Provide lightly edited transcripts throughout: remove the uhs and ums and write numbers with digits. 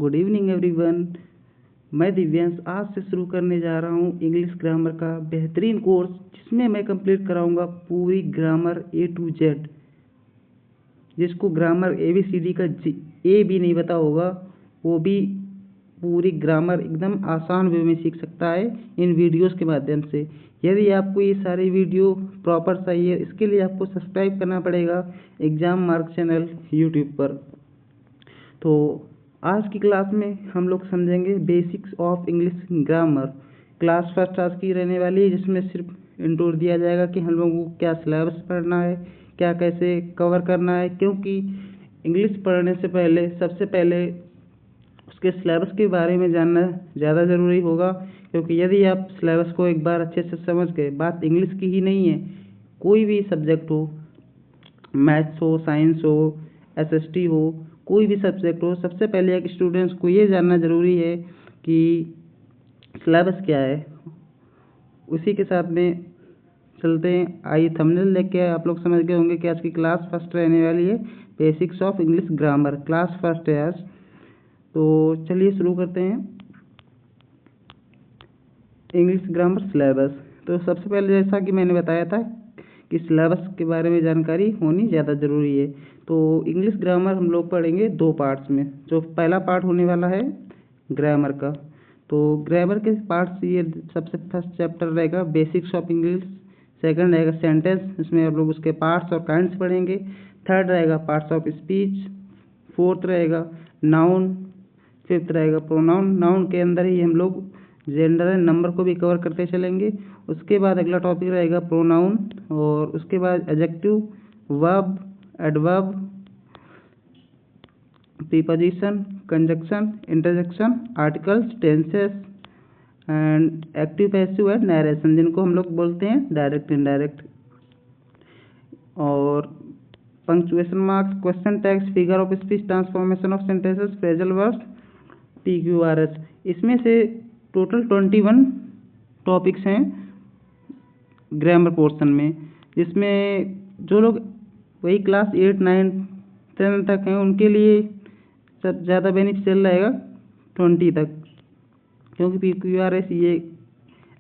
Good evening everyone. मैं दिव्यांश आज से शुरू करने जा रहा हूँ इंग्लिश ग्रामर का बेहतरीन कोर्स, जिसमें मैं कंप्लीट कराऊंगा पूरी ग्रामर A to Z। जिसको ग्रामर ABCD का A भी नहीं पता होगा, वो भी पूरी ग्रामर एकदम आसान वे में सीख सकता है इन वीडियोस के माध्यम से। यदि आपको ये सारी वीडियो प्रॉपर चाहिए, इसके लिए आपको सब्सक्राइब करना पड़ेगा एग्जाम मार्क चैनल यूट्यूब पर। तो आज की क्लास में हम लोग समझेंगे basics of English grammar. Class first आज की रहने वाली है, जिसमें सिर्फ इंट्रो दिया जाएगा कि हम लोगों को क्या सिलेबस पढ़ना है, क्या कैसे कवर करना है। क्योंकि इंग्लिश पढ़ने से पहले सबसे पहले उसके सिलेबस के बारे में जानना ज़्यादा ज़रूरी होगा। क्योंकि यदि आप सिलेबस को एक बार अच्छे से समझ गए, बात इंग्लिश की ही नहीं है, कोई भी सब्जेक्ट हो, मैथ्स हो, साइंस हो, SST हो, कोई भी सब्जेक्ट हो, सबसे पहले एक स्टूडेंट्स को ये जानना ज़रूरी है कि सिलेबस क्या है। उसी के साथ में चलते हैं। आइए थंबनेल देख के आप लोग समझ गए होंगे कि आज की क्लास फर्स्ट रहने वाली है basics of English grammar. Class first है आज, तो चलिए शुरू करते हैं। English grammar syllabus. तो सबसे पहले जैसा कि मैंने बताया था कि सिलेबस के बारे में जानकारी होनी ज़्यादा ज़रूरी है। तो इंग्लिश ग्रामर हम लोग पढ़ेंगे दो पार्ट्स में। जो पहला पार्ट होने वाला है ग्रामर का, तो ग्रामर के पार्ट्स ये सबसे फर्स्ट चैप्टर रहेगा बेसिक्स ऑफ इंग्लिश। सेकंड रहेगा सेंटेंस, इसमें आप लोग उसके पार्ट्स और काइंड्स पढ़ेंगे। थर्ड रहेगा पार्ट्स ऑफ स्पीच। फोर्थ रहेगा नाउन। फिफ्थ रहेगा प्रोनाउन। नाउन के अंदर ही हम लोग जेंडर एंड नंबर को भी कवर करते चलेंगे। उसके बाद अगला टॉपिक रहेगा प्रोनाउन, और उसके बाद adjective, verb, adverb, preposition, conjunction, interjection, articles, tenses and active, passive and narration, जिनको हम लोग बोलते हैं डायरेक्ट, इनडायरेक्ट, और punctuation marks, question tags, figure of speech, transformation of sentences, phrasal verbs, PQRS। इसमें से टोटल 21 टॉपिक्स हैं ग्रामर पोर्शन में, जिसमें जो लोग वही क्लास 8, 9, 10 तक हैं उनके लिए सब ज़्यादा बेनिफिशियल रहेगा 20 तक, क्योंकि PQRS ये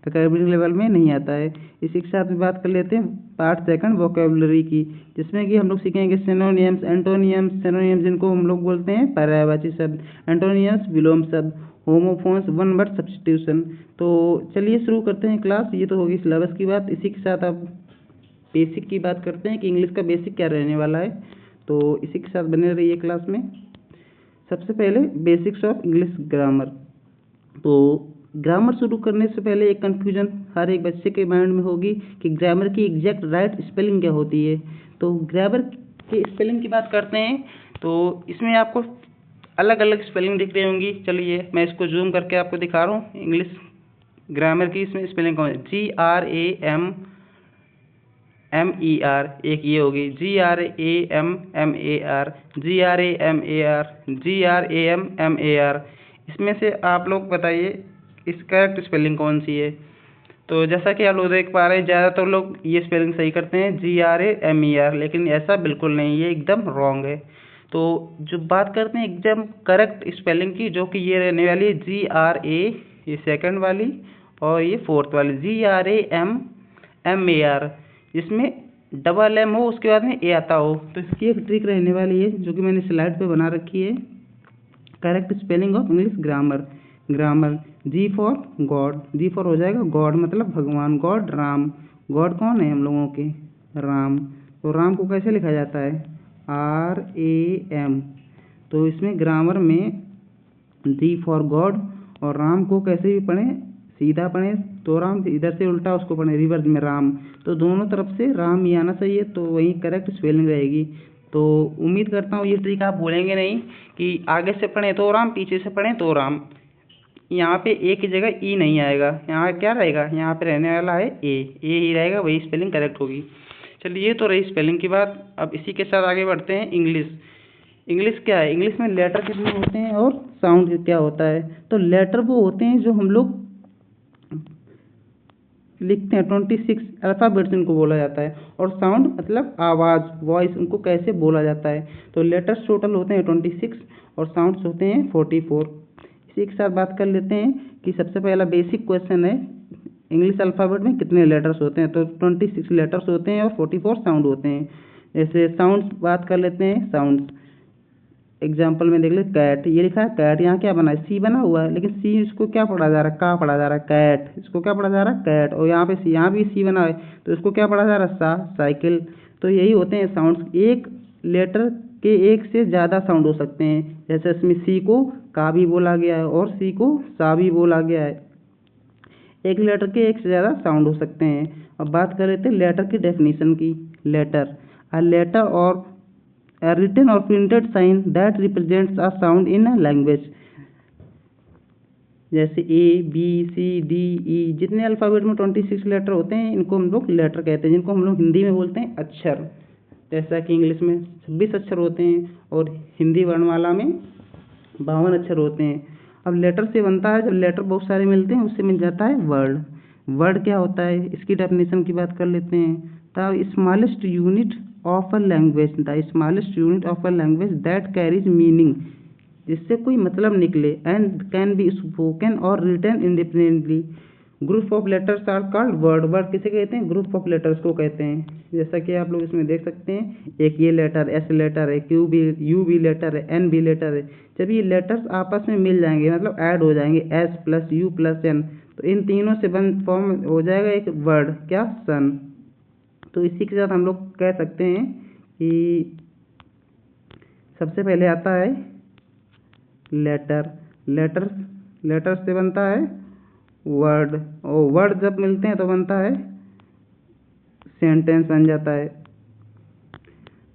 एकेडमिक लेवल में नहीं आता है। इसी के साथ में बात कर लेते हैं पार्ट सेकंड वोकेबलरी की, जिसमें कि हम लोग सीखेंगे सिनोनियम्स, एंटोनियम्स। सिनोनियम्स जिनको हम लोग बोलते हैं पर्यायवाची शब्द, एंटोनियम्स विलोम शब्द, होमोफोन्स, वन वर्ड सब्स्टिट्यूशन। तो चलिए शुरू करते हैं क्लास। ये तो होगी सिलेबस की बात। इसी के साथ अब बेसिक की बात करते हैं कि इंग्लिश का बेसिक क्या रहने वाला है। तो इसी के साथ बने रहिए क्लास में। सबसे पहले बेसिक्स ऑफ इंग्लिश ग्रामर। तो ग्रामर शुरू करने से पहले एक कन्फ्यूजन हर एक बच्चे के माइंड में होगी कि ग्रामर की एग्जैक्ट राइट स्पेलिंग क्या होती है। तो ग्रामर के स्पेलिंग की बात करते हैं, तो इसमें आपको अलग अलग स्पेलिंग दिख रही होंगी। चलिए मैं इसको जूम करके आपको दिखा रहा हूँ। इंग्लिश ग्रामर की इसमें स्पेलिंग कौन है? GRAMMER, एक ये होगी GRAMMAR, GRAMAR। इसमें से आप लोग बताइए इस करेक्ट स्पेलिंग कौन सी है। तो जैसा कि आप लोग देख पा रहे हैं, ज़्यादातर लोग ये स्पेलिंग सही करते हैं GRAMER, लेकिन ऐसा बिल्कुल नहीं, ये एकदम रॉन्ग है। तो जो बात करते हैं एकदम करेक्ट स्पेलिंग की, जो कि ये रहने वाली है GRA, ये सेकंड वाली, और ये फोर्थ वाली GRAMMAR, जिसमें डबल M हो, उसके बाद में A आता हो। तो इसकी एक ट्रिक रहने वाली है जो कि मैंने स्लाइड पे बना रखी है। Correct spelling of English grammar. Grammar G for God, G for हो जाएगा गॉड मतलब भगवान, गॉड राम। गॉड कौन है हम लोगों के? राम। तो राम को कैसे लिखा जाता है? RAM। तो इसमें ग्रामर में G फॉर गॉड और राम को कैसे भी पढ़ें, सीधा पढ़ें तो राम, इधर से उल्टा उसको पढ़ें रिवर्स में राम। तो दोनों तरफ से राम ही आना चाहिए, तो वही करेक्ट स्पेलिंग रहेगी। तो उम्मीद करता हूँ ये ट्रिक आप भूलेंगे नहीं कि आगे से पढ़ें तो राम, पीछे से पढ़ें तो राम। यहाँ पे ए की जगह ई नहीं आएगा, यहाँ क्या रहेगा? यहाँ पे रहने वाला है ए ही रहेगा, वही स्पेलिंग करेक्ट होगी। चलिए ये तो रही स्पेलिंग की बात। अब इसी के साथ आगे बढ़ते हैं। इंग्लिश। इंग्लिश क्या है? इंग्लिश में लेटर कितने होते हैं और साउंड क्या होता है? तो लेटर वो होते हैं जो हम लोग लिखते हैं 26 अल्फ़ाबेट्स इनको बोला जाता है। और साउंड मतलब आवाज़, वॉइस, उनको कैसे बोला जाता है। तो लेटर्स टोटल होते हैं 26 और साउंड्स होते हैं 44। इसी के साथ बात कर लेते हैं कि सबसे पहला बेसिक क्वेश्चन है इंग्लिश अल्फ़ाबेट में कितने लेटर्स होते हैं। तो 26 लेटर्स होते हैं और 44 साउंड होते हैं। जैसे साउंड्स बात कर लेते हैं। साउंड्स एग्जाम्पल में देख ले, कैट, ये लिखा है कैट, यहाँ क्या बना है, सी बना हुआ है, लेकिन सी इसको क्या पढ़ा जा रहा है, का पढ़ा जा रहा है, कैट, इसको क्या पढ़ा जा रहा है, कैट। और यहाँ पे सी, यहाँ भी सी बना है, तो इसको क्या पढ़ा जा रहा है, सा, साइकिल। तो यही होते हैं साउंड्स। एक लेटर के एक से ज़्यादा साउंड हो सकते हैं, जैसे इसमें सी को का भी बोला गया है और सी को सा भी बोला गया है। एक लेटर के एक से ज़्यादा साउंड हो सकते हैं। अब बात कर लेते हैं लेटर की डेफिनेशन की। लेटर, अ लेटर और a written or printed sign that represents a sound in a language। जैसे ए, बी, सी, डी, ई, जितने अल्फ़ाबेट में 26 लेटर होते हैं इनको हम लोग लेटर कहते हैं, जिनको हम लोग हिंदी में बोलते हैं अक्षर। जैसा कि इंग्लिश में 26 अक्षर होते हैं और हिंदी वर्णमाला में 52 अक्षर होते हैं। अब लेटर से बनता है, जब लेटर बहुत सारे मिलते हैं उससे मिल जाता है वर्ड। वर्ड क्या होता है, इसकी डेफिनेशन की बात कर लेते हैं। The smallest unit of a language, the smallest unit of a language that carries meaning, जिससे कोई मतलब निकले, एंड कैन बी स्पोकन और written independently. Group of letters are called word. Word किसे कहते हैं, ग्रुप ऑफ लेटर्स को कहते हैं। जैसा कि आप लोग इसमें देख सकते हैं, एक ये लेटर एस लेटर है, क्यू भी, यू भी लेटर है, एन भी लेटर है। जब ये लेटर्स आपस में मिल जाएंगे, मतलब ऐड हो जाएंगे, S plus U plus N, तो इन तीनों से बन फॉर्म हो जाएगा एक वर्ड, क्या, सन। तो इसी के साथ हम लोग कह सकते हैं कि सबसे पहले आता है लेटर। लेटर से बनता है वर्ड, और वर्ड जब मिलते हैं तो बनता है सेंटेंस, बन जाता है।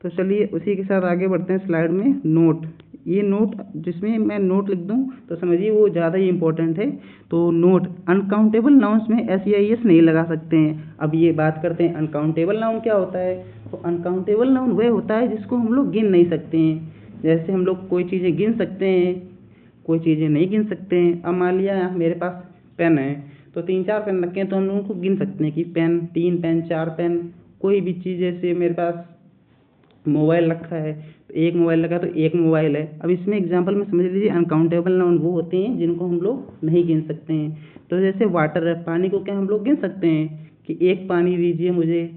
तो चलिए उसी के साथ आगे बढ़ते हैं स्लाइड में। नोट, ये नोट जिसमें मैं नोट लिख दूं तो समझिए वो ज़्यादा ही इंपॉर्टेंट है। तो नोट, अनकाउंटेबल नाउन्स में एस या एस नहीं लगा सकते हैं। अब ये बात करते हैं अनकाउंटेबल नाउन क्या होता है। तो अनकाउंटेबल नाउन वह होता है जिसको हम लोग गिन नहीं सकते हैं। जैसे हम लोग कोई चीज़ें गिन सकते हैं, कोई चीज़ें नहीं गिन सकते हैं। अब मान लिया मेरे पास पेन है, तो 3-4 पेन रखे हैं, तो हम लोगों को गिन सकते हैं कि पेन, 3 पेन, 4 पेन। कोई भी चीज़, जैसे मेरे पास मोबाइल रखा है, तो एक मोबाइल रखा है तो एक मोबाइल है। अब इसमें एग्जांपल में समझ लीजिए, अनकाउंटेबल नाउन वो होते हैं जिनको हम लोग नहीं गिन सकते हैं। तो जैसे वाटर है, पानी को क्या हम लोग गिन सकते हैं कि एक पानी दीजिए मुझे,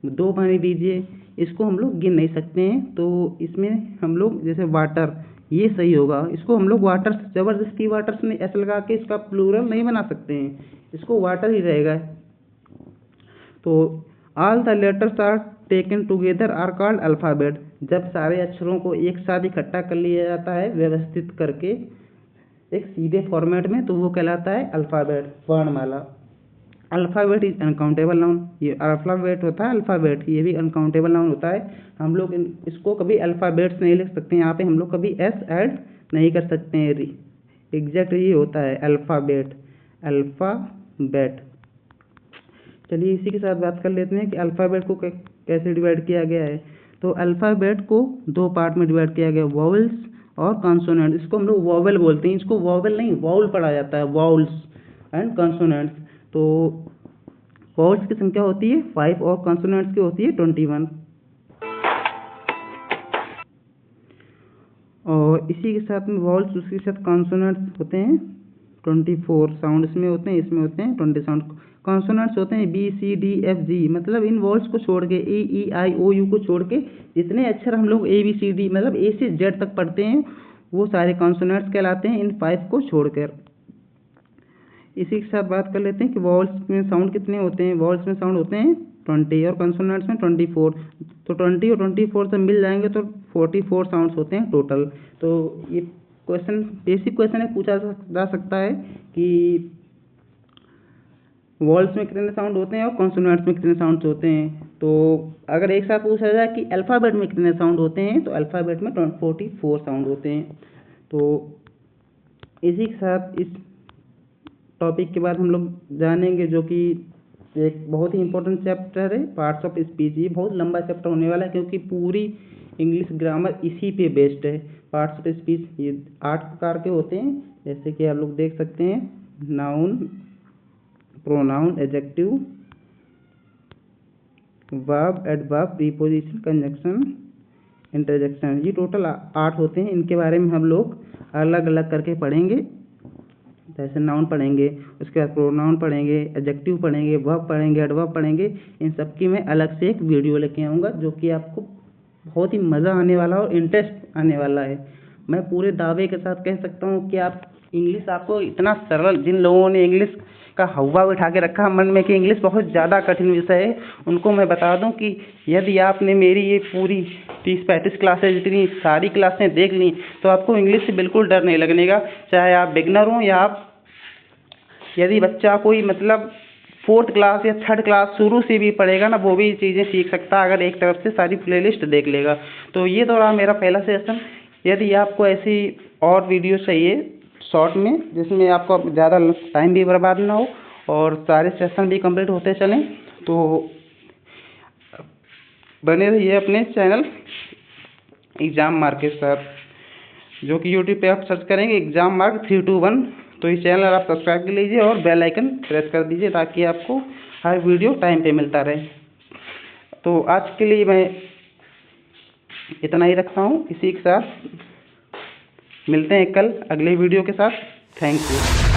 2 पानी दीजिए, इसको हम लोग गिन नहीं सकते हैं। तो इसमें हम लोग जैसे वाटर, ये सही होगा, इसको हम लोग वाटर, ज़बरदस्ती वाटर से ऐसे लगा के इसका प्लूरल नहीं बना सकते हैं, इसको वाटर ही रहेगा। तो all the letters are taken together are called alphabet. जब सारे अक्षरों को एक साथ इकट्ठा कर लिया जाता है व्यवस्थित करके एक सीधे फॉर्मेट में, तो वो कहलाता है अल्फ़ाबेट, वर्णमाला। अल्फ़ाबेट इज अनकाउंटेबल नाउन, ये अल्फ़ाबेट होता है, अल्फ़ाबेट ये भी अनकाउंटेबल नाउन होता है। हम लोग इसको कभी अल्फ़ाबेट्स नहीं लिख सकते, यहाँ पे हम लोग कभी एस ऐड नहीं कर सकते हैं। एग्जैक्ट ये होता है अल्फ़ाबेट, अल्फ़ाबेट। चलिए इसी के साथ बात कर लेते हैं कि अल्फ़ाबेट को कैसे डिवाइड किया गया है। तो अल्फ़ाबेट को 2 पार्ट में डिवाइड किया गया, वॉवल्स और कॉन्सोनेंट। इसको हम लोग वॉवल बोलते हैं, इसको वॉवल नहीं वाउल पढ़ा जाता है, वाउल्स एंड कॉन्सोनेंट्स। तो वॉवल्स की संख्या होती है 5 और कॉन्सोनेंट्स की होती है 21। और इसी के साथ में वॉवल्स, उसके साथ कॉन्सोनेंट्स होते हैं 24 साउंड, इसमें होते हैं, इसमें होते हैं 20 साउंड। कॉन्सोनेंट्स होते हैं बी, सी, डी, एफ, जी, मतलब इन वॉवल्स को छोड़ के, ए, ई, आई, ओ, यू को छोड़ के जितने अक्षर हम लोग ए, बी, सी, डी, मतलब ए से जेड तक पढ़ते हैं, वो सारे कॉन्सोनेंट्स कहलाते हैं, इन 5 को छोड़कर। इसी के साथ बात कर लेते हैं कि वॉवल्स में साउंड कितने होते हैं। वॉवल्स में साउंड होते हैं 20 और कॉन्सोनेंट्स में 24। तो 20 और 24 जब मिल जाएंगे तो 44 साउंड्स होते हैं टोटल। तो ये क्वेश्चन, बेसिक क्वेश्चन है, पूछा जा सकता है कि वॉवल्स में कितने साउंड होते हैं और कॉन्सोनेंट्स में कितने साउंड्स होते हैं। तो अगर एक साथ पूछा जाए कि अल्फ़ाबेट में कितने साउंड होते हैं, तो अल्फ़ाबेट में 44 साउंड होते हैं। तो इसी के साथ इस टॉपिक के बाद हम लोग जानेंगे, जो कि एक बहुत ही इंपॉर्टेंट चैप्टर है, पार्ट्स ऑफ स्पीच। ये बहुत लंबा चैप्टर होने वाला है क्योंकि पूरी इंग्लिश ग्रामर इसी पे बेस्ड है। पार्ट्स ऑफ स्पीच ये 8 प्रकार के होते हैं, जैसे कि आप लोग देख सकते हैं, noun, pronoun, adjective, verb, adverb, preposition, conjunction, interjection, ये टोटल 8 होते हैं। इनके बारे में हम लोग अलग अलग करके पढ़ेंगे। जैसे नाउन पढ़ेंगे, उसके बाद प्रोनाउन पढ़ेंगे, एडजेक्टिव पढ़ेंगे, वर्ब पढ़ेंगे, एडवर्ब पढ़ेंगे। इन सब की मैं अलग से एक वीडियो लेके आऊँगा, जो कि आपको बहुत ही मज़ा आने वाला और इंटरेस्ट आने वाला है। मैं पूरे दावे के साथ कह सकता हूँ कि आप इंग्लिश आपको इतना सरल, जिन लोगों ने इंग्लिश का हवा उठा के रखा मन में कि इंग्लिश बहुत ज़्यादा कठिन विषय है, उनको मैं बता दूं कि यदि आपने मेरी ये पूरी 30-35 क्लासेज जितनी सारी क्लासें देख ली, तो आपको इंग्लिश से बिल्कुल डर नहीं लगने का। चाहे आप बिगनर हो या आप, यदि बच्चा कोई मतलब 4th क्लास या 3rd क्लास शुरू से भी पढ़ेगा ना, वो भी चीज़ें सीख सकता है अगर एक तरफ से सारी प्लेलिस्ट देख लेगा। तो ये तो रहा मेरा पहला सेशन। यदि आपको ऐसी और वीडियो चाहिए शॉर्ट में, जिसमें आपको ज़्यादा टाइम भी बर्बाद ना हो और सारे सेशन भी कंप्लीट होते चलें, तो बने रहिए अपने चैनल एग्ज़ाम मार्क के साथ, जो कि यूट्यूब पे आप सर्च करेंगे एग्ज़ाम मार्क 321। तो इस चैनल आप सब्सक्राइब कर लीजिए और बेल आइकन प्रेस कर दीजिए, ताकि आपको हर वीडियो टाइम पे मिलता रहे। तो आज के लिए मैं इतना ही रखता हूँ। इसी के साथ मिलते हैं कल अगले वीडियो के साथ। Thank you.